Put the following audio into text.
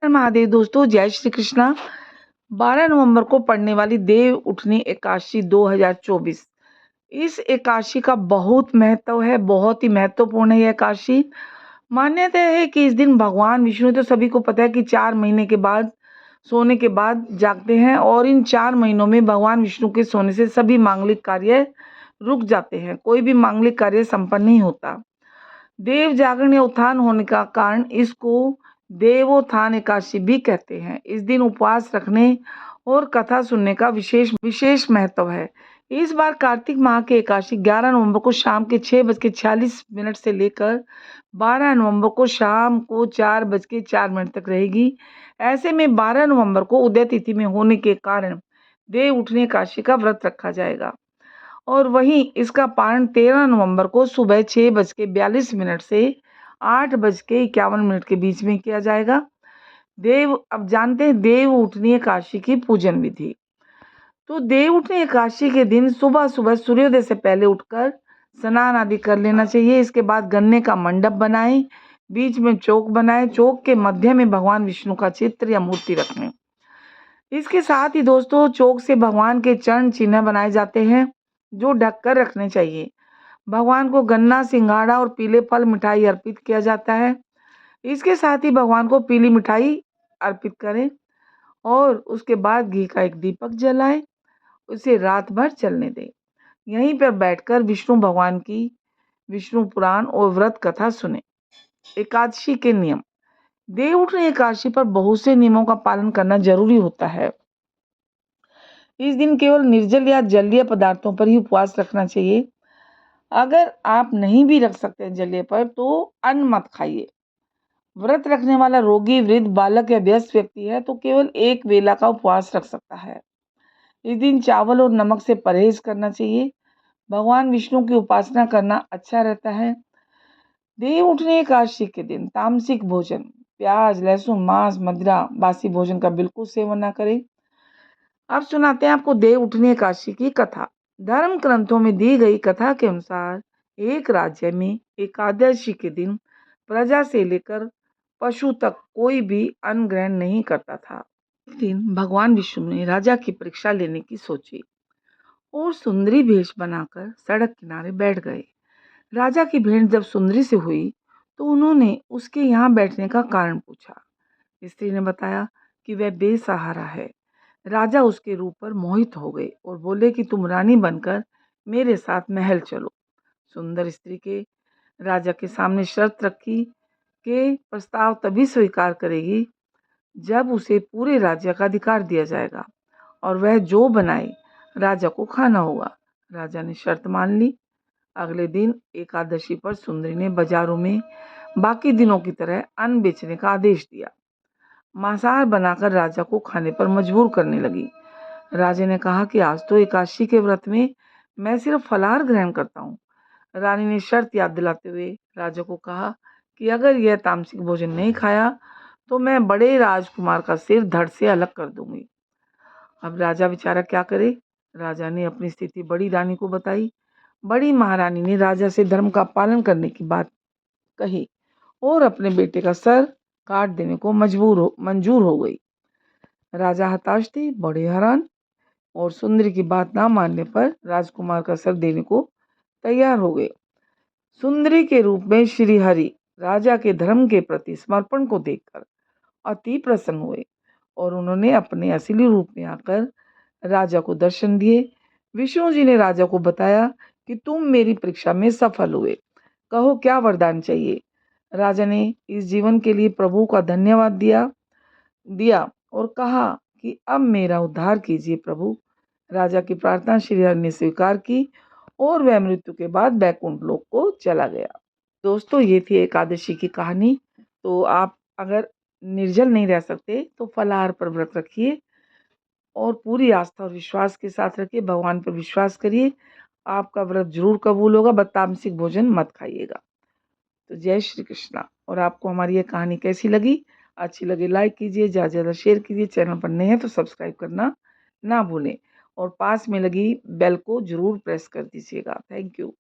महादेव दोस्तों, जय श्री कृष्णा। 12 नवंबर को पड़ने वाली देव उठनी एकादशी 2024। इस एकादशी का बहुत महत्व है, बहुत ही महत्वपूर्ण है ये एकादशी। मान्यता है कि इस दिन भगवान विष्णु, तो सभी को पता है कि 4 महीने के बाद सोने के बाद जागते हैं और इन 4 महीनों में भगवान विष्णु के सोने से सभी मांगलिक कार्य रुक जाते हैं, कोई भी मांगलिक कार्य संपन्न नहीं होता। देव जागरण या उत्थान होने का कारण इसको देवोत्थान एकादशी भी कहते हैं। इस दिन उपवास रखने और कथा सुनने का विशेष महत्व है। इस बार कार्तिक माह की एकादशी 11 नवंबर को शाम के 6:46 से लेकर 12 नवंबर को शाम को 4:04 तक रहेगी। ऐसे में 12 नवंबर को उदय तिथि में होने के कारण देव उठनी एकादशी का व्रत रखा जाएगा और वहीं इसका पारण 13 नवंबर को सुबह 6:42 से 8:51 के बीच में किया जाएगा। अब जानते हैं देव उठनी एकादशी की पूजन विधि। तो देव उठनी एकादशी के दिन सुबह सुबह सूर्योदय से पहले उठकर स्नान आदि कर लेना चाहिए। इसके बाद गन्ने का मंडप बनाएं, बीच में चौक बनाएं, चौक के मध्य में भगवान विष्णु का चित्र या मूर्ति रखें। इसके साथ ही दोस्तों चौक से भगवान के चरण चिन्ह बनाए जाते हैं जो ढककर रखने चाहिए। भगवान को गन्ना, सिंघाड़ा और पीले फल मिठाई अर्पित किया जाता है। इसके साथ ही भगवान को पीली मिठाई अर्पित करें और उसके बाद घी का एक दीपक जलाएं, उसे रात भर चलने दें। यहीं पर बैठकर विष्णु भगवान की विष्णु पुराण और व्रत कथा सुने। एकादशी के नियम। देव उठनी एकादशी पर बहुत से नियमों का पालन करना जरूरी होता है। इस दिन केवल निर्जल या जलीय पदार्थों पर ही उपवास रखना चाहिए। अगर आप नहीं भी रख सकते जलीय पर तो अन्न मत खाइए। व्रत रखने वाला रोगी, वृद्ध, बालक या व्यस्त व्यक्ति है तो केवल एक वेला का उपवास रख सकता है। इस दिन चावल और नमक से परहेज करना चाहिए। भगवान विष्णु की उपासना करना अच्छा रहता है। देव उठनी एकादशी के दिन तामसिक भोजन, प्याज, लहसुन, मांस, मदिरा, बासी भोजन का बिल्कुल सेवन न करें। अब सुनाते हैं आपको देव उठनी एकादशी की कथा। धर्म ग्रंथों में दी गई कथा के अनुसार एक राज्य में एकादशी के दिन प्रजा से लेकर पशु तक कोई भी अन्न ग्रहण नहीं करता था। एक दिन भगवान विष्णु ने राजा की परीक्षा लेने की सोची और सुंदरी भेष बनाकर सड़क किनारे बैठ गए। राजा की भेंट जब सुंदरी से हुई तो उन्होंने उसके यहाँ बैठने का कारण पूछा। स्त्री ने बताया कि वह बेसहारा है। राजा उसके रूप पर मोहित हो गए और बोले कि तुम रानी बनकर मेरे साथ महल चलो। सुंदर स्त्री के राजा के सामने शर्त रखी कि प्रस्ताव तभी स्वीकार करेगी जब उसे पूरे राज्य का अधिकार दिया जाएगा और वह जो बनाए राजा को खाना होगा। राजा ने शर्त मान ली। अगले दिन एकादशी पर सुंदरी ने बाजारों में बाकी दिनों की तरह अन्न बेचने का आदेश दिया। मांसाहार बनाकर राजा को खाने पर मजबूर करने लगी। राजा ने कहा कि आज तो एकादशी के व्रत में मैं सिर्फ फलाहार ग्रहण करता हूँ। रानी ने शर्त याद दिलाते हुए राजा को कहा कि अगर यह तामसिक भोजन नहीं खाया तो मैं बड़े राजकुमार का सिर धड़ से अलग कर दूंगी। अब राजा बेचारा क्या करे। राजा ने अपनी स्थिति बड़ी रानी को बताई। बड़ी महारानी ने राजा से धर्म का पालन करने की बात कही और अपने बेटे का सर काट देने को मंजूर हो गई। राजा हताश थे, बड़े हैरान और सुंदरी की बात ना मानने पर राजकुमार का सर देने को तैयार हो गए। सुंदरी के रूप में श्री हरि राजा के धर्म के प्रति समर्पण को देखकर अति प्रसन्न हुए और उन्होंने अपने असली रूप में आकर राजा को दर्शन दिए। विष्णु जी ने राजा को बताया कि तुम मेरी परीक्षा में सफल हुए, कहो क्या वरदान चाहिए। राजा ने इस जीवन के लिए प्रभु का धन्यवाद दिया और कहा कि अब मेरा उद्धार कीजिए प्रभु। राजा की प्रार्थना श्री हरि ने स्वीकार की और वह मृत्यु के बाद बैकुंठ लोक को चला गया। दोस्तों ये थी एकादशी की कहानी। तो आप अगर निर्जल नहीं रह सकते तो फलाहार पर व्रत रखिए और पूरी आस्था और विश्वास के साथ रखिए। भगवान पर विश्वास करिए, आपका व्रत जरूर कबूल होगा। बस तामसिक भोजन मत खाइएगा। तो जय श्री कृष्णा। और आपको हमारी ये कहानी कैसी लगी? अच्छी लगे लाइक कीजिए, ज़्यादा से ज़्यादा शेयर कीजिए। चैनल पर नए हैं तो सब्सक्राइब करना ना भूलें और पास में लगी बेल को जरूर प्रेस कर दीजिएगा। Thank you.